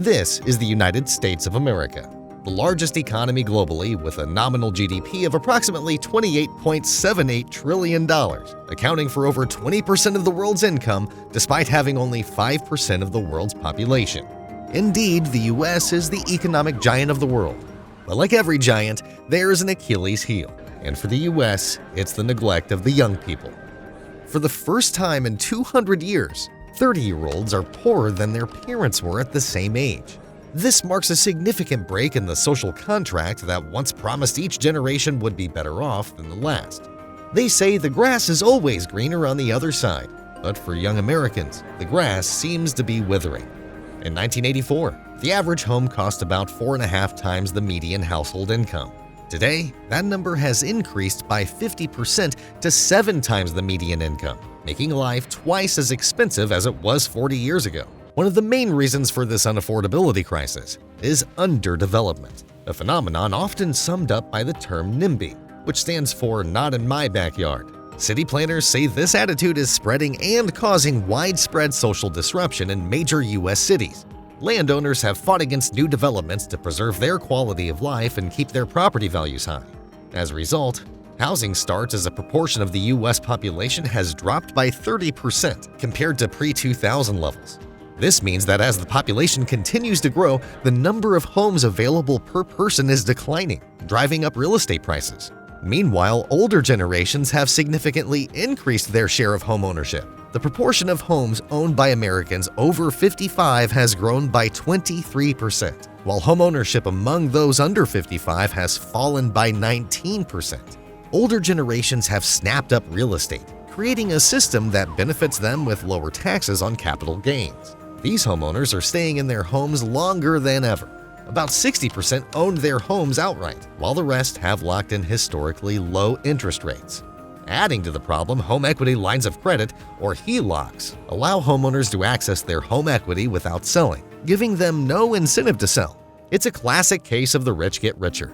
This is the United States of America, the largest economy globally with a nominal GDP of approximately $28.78 trillion, accounting for over 20% of the world's income despite having only 5% of the world's population. Indeed, the U.S. is the economic giant of the world. But like every giant, there is an Achilles heel, and for the U.S., it's the neglect of the young people. For the first time in 200 years, 30-year-olds are poorer than their parents were at the same age. This marks a significant break in the social contract that once promised each generation would be better off than the last. They say the grass is always greener on the other side, but for young Americans, the grass seems to be withering. In 1984, the average home cost about 4.5 times the median household income. Today, that number has increased by 50% to 7 times the median income, making life twice as expensive as it was 40 years ago. One of the main reasons for this unaffordability crisis is underdevelopment, a phenomenon often summed up by the term NIMBY, which stands for Not in My Backyard. City planners say this attitude is spreading and causing widespread social disruption in major U.S. cities. Landowners have fought against new developments to preserve their quality of life and keep their property values high. As a result, housing starts as a proportion of the U.S. population has dropped by 30% compared to pre-2000 levels. This means that as the population continues to grow, the number of homes available per person is declining, driving up real estate prices. Meanwhile, older generations have significantly increased their share of home ownership. The proportion of homes owned by Americans over 55 has grown by 23%, while home ownership among those under 55 has fallen by 19%. Older generations have snapped up real estate, creating a system that benefits them with lower taxes on capital gains. These homeowners are staying in their homes longer than ever. About 60% owned their homes outright, while the rest have locked in historically low interest rates. Adding to the problem, home equity lines of credit, or HELOCs, allow homeowners to access their home equity without selling, giving them no incentive to sell. It's a classic case of the rich get richer.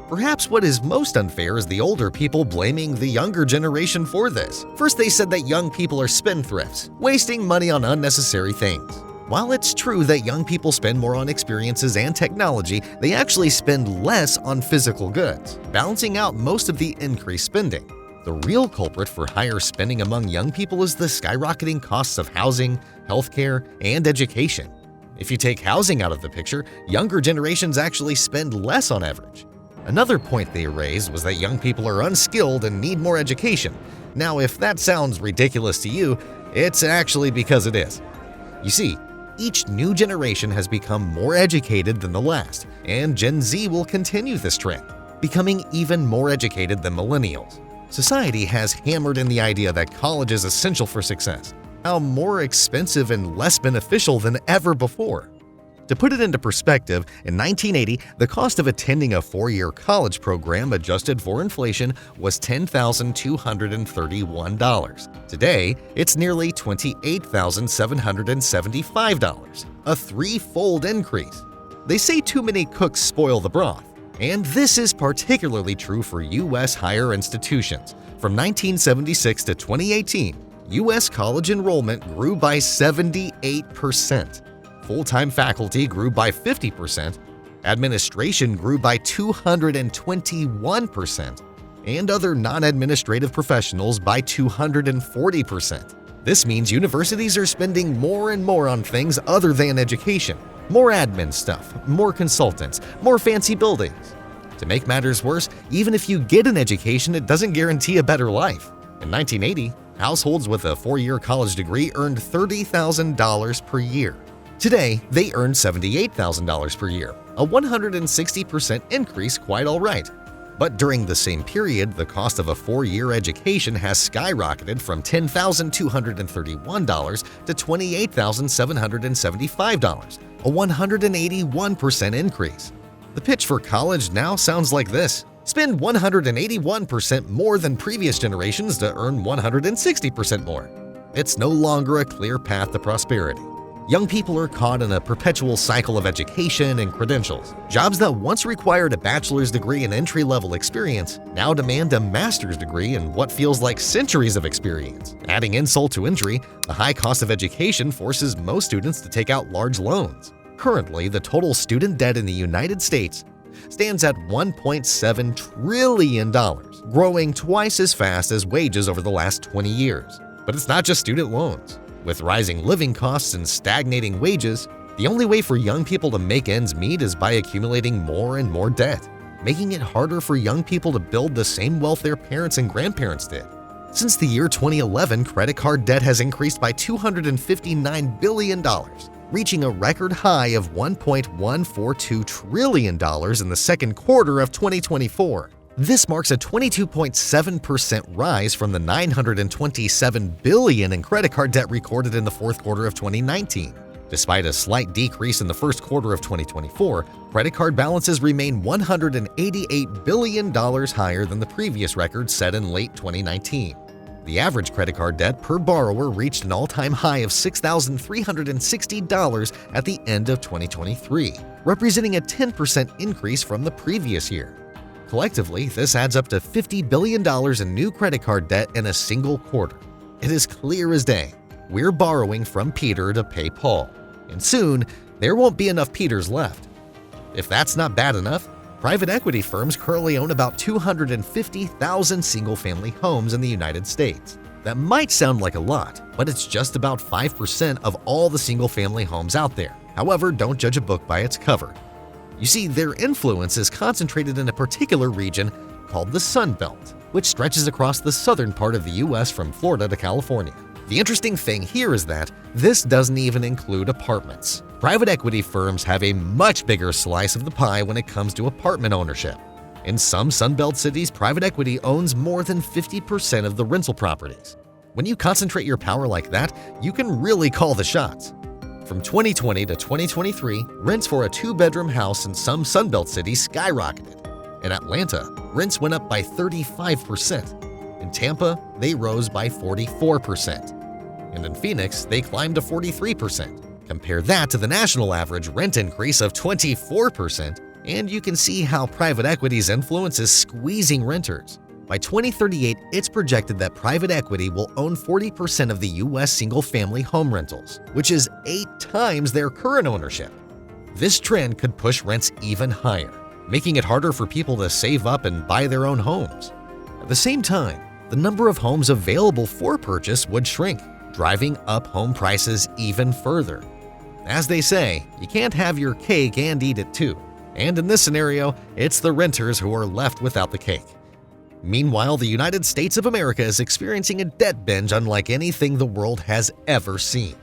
Perhaps what is most unfair is the older people blaming the younger generation for this. First, they said that young people are spendthrifts, wasting money on unnecessary things. While it's true that young people spend more on experiences and technology, they actually spend less on physical goods, balancing out most of the increased spending. The real culprit for higher spending among young people is the skyrocketing costs of housing, healthcare, and education. If you take housing out of the picture, younger generations actually spend less on average. Another point they raised was that young people are unskilled and need more education. Now, if that sounds ridiculous to you, it's actually because it is. You see, each new generation has become more educated than the last, and Gen Z will continue this trend, becoming even more educated than millennials. Society has hammered in the idea that college is essential for success, how more expensive and less beneficial than ever before. To put it into perspective, in 1980, the cost of attending a 4-year college program adjusted for inflation was $10,231. Today, it's nearly $28,775, a threefold increase. They say too many cooks spoil the broth, and this is particularly true for U.S. higher institutions. From 1976 to 2018, U.S. college enrollment grew by 78%. Full-time faculty grew by 50%, administration grew by 221%, and other non-administrative professionals by 240%. This means universities are spending more and more on things other than education. More admin stuff, more consultants, more fancy buildings. To make matters worse, even if you get an education, it doesn't guarantee a better life. In 1980, households with a 4-year college degree earned $30,000 per year. Today, they earn $78,000 per year, a 160% increase, quite all right. But during the same period, the cost of a 4-year education has skyrocketed from $10,231 to $28,775, a 181% increase. The pitch for college now sounds like this: spend 181% more than previous generations to earn 160% more. It's no longer a clear path to prosperity. Young people are caught in a perpetual cycle of education and credentials. Jobs that once required a bachelor's degree and entry-level experience now demand a master's degree and what feels like centuries of experience. Adding insult to injury, the high cost of education forces most students to take out large loans. Currently, the total student debt in the United States stands at $1.7 trillion, growing twice as fast as wages over the last 20 years. But it's not just student loans. With rising living costs and stagnating wages, the only way for young people to make ends meet is by accumulating more and more debt, making it harder for young people to build the same wealth their parents and grandparents did. Since the year 2011, credit card debt has increased by $259 billion, reaching a record high of $1.142 trillion in the second quarter of 2024. This marks a 22.7% rise from the $927 billion in credit card debt recorded in the fourth quarter of 2019. Despite a slight decrease in the first quarter of 2024, credit card balances remain $188 billion higher than the previous record set in late 2019. The average credit card debt per borrower reached an all-time high of $6,360 at the end of 2023, representing a 10% increase from the previous year. Collectively, this adds up to $50 billion in new credit card debt in a single quarter. It is clear as day. We're borrowing from Peter to pay Paul, and soon there won't be enough Peters left. If that's not bad enough, private equity firms currently own about 250,000 single-family homes in the United States. That might sound like a lot, but it's just about 5% of all the single-family homes out there. However, don't judge a book by its cover. You see, their influence is concentrated in a particular region called the Sun Belt, which stretches across the southern part of the U.S. from Florida to California. The interesting thing here is that this doesn't even include apartments. Private equity firms have a much bigger slice of the pie when it comes to apartment ownership. In some Sunbelt cities, private equity owns more than 50% of the rental properties. When you concentrate your power like that, you can really call the shots. From 2020 to 2023, rents for a two-bedroom house in some Sunbelt cities skyrocketed. In Atlanta, rents went up by 35%. In Tampa, they rose by 44%. And in Phoenix, they climbed to 43%. Compare that to the national average rent increase of 24%, and you can see how private equity's influence is squeezing renters. By 2038, it's projected that private equity will own 40% of the U.S. single-family home rentals, which is 8 times their current ownership. This trend could push rents even higher, making it harder for people to save up and buy their own homes. At the same time, the number of homes available for purchase would shrink, driving up home prices even further. As they say, you can't have your cake and eat it too. And in this scenario, it's the renters who are left without the cake. Meanwhile, the United States of America is experiencing a debt binge unlike anything the world has ever seen.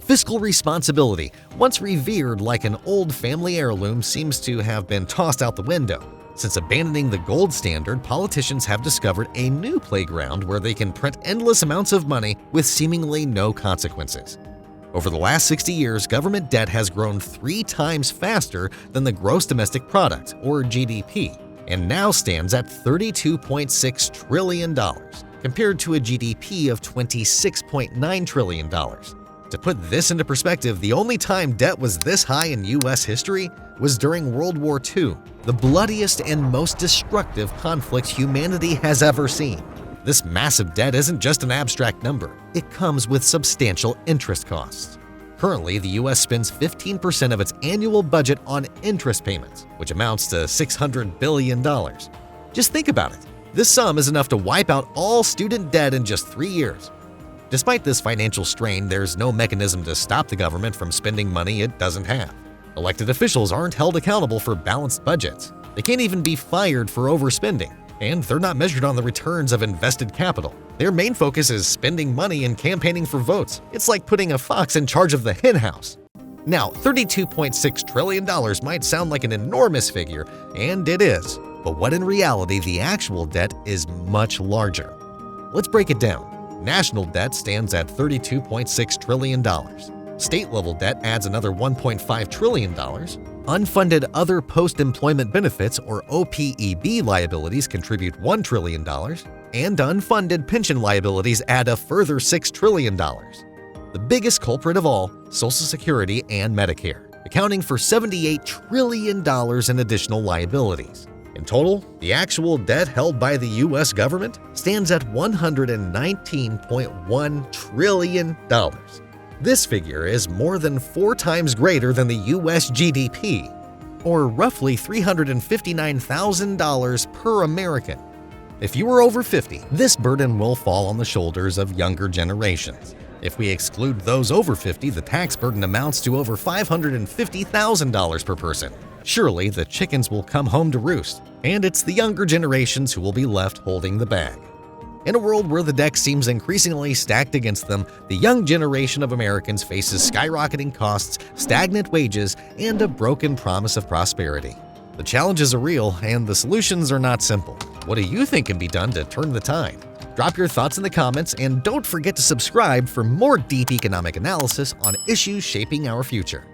Fiscal responsibility, once revered like an old family heirloom, seems to have been tossed out the window. Since abandoning the gold standard, politicians have discovered a new playground where they can print endless amounts of money with seemingly no consequences. Over the last 60 years, government debt has grown 3 times faster than the gross domestic product, or GDP, and now stands at $32.6 trillion, compared to a GDP of $26.9 trillion. To put this into perspective, the only time debt was this high in U.S. history was during World War II, the bloodiest and most destructive conflict humanity has ever seen. This massive debt isn't just an abstract number, it comes with substantial interest costs. Currently, the U.S. spends 15% of its annual budget on interest payments, which amounts to $600 billion. Just think about it. This sum is enough to wipe out all student debt in just 3 years. Despite this financial strain, there's no mechanism to stop the government from spending money it doesn't have. Elected officials aren't held accountable for balanced budgets. They can't even be fired for overspending. And they're not measured on the returns of invested capital. Their main focus is spending money and campaigning for votes. It's like putting a fox in charge of the henhouse. Now, $32.6 trillion might sound like an enormous figure, and it is. But what in reality, the actual debt is much larger. Let's break it down. National debt stands at $32.6 trillion. State-level debt adds another $1.5 trillion. Unfunded other post-employment benefits, or OPEB liabilities, contribute $1 trillion, and unfunded pension liabilities add a further $6 trillion. The biggest culprit of all, Social Security and Medicare, accounting for $78 trillion in additional liabilities. In total, the actual debt held by the U.S. government stands at $119.1 trillion. This figure is more than 4 times greater than the US GDP, or roughly $359,000 per American. If you are over 50, this burden will fall on the shoulders of younger generations. If we exclude those over 50, the tax burden amounts to over $550,000 per person. Surely the chickens will come home to roost, and it's the younger generations who will be left holding the bag. In a world where the deck seems increasingly stacked against them, the young generation of Americans faces skyrocketing costs, stagnant wages, and a broken promise of prosperity. The challenges are real, and the solutions are not simple. What do you think can be done to turn the tide? Drop your thoughts in the comments, and don't forget to subscribe for more deep economic analysis on issues shaping our future.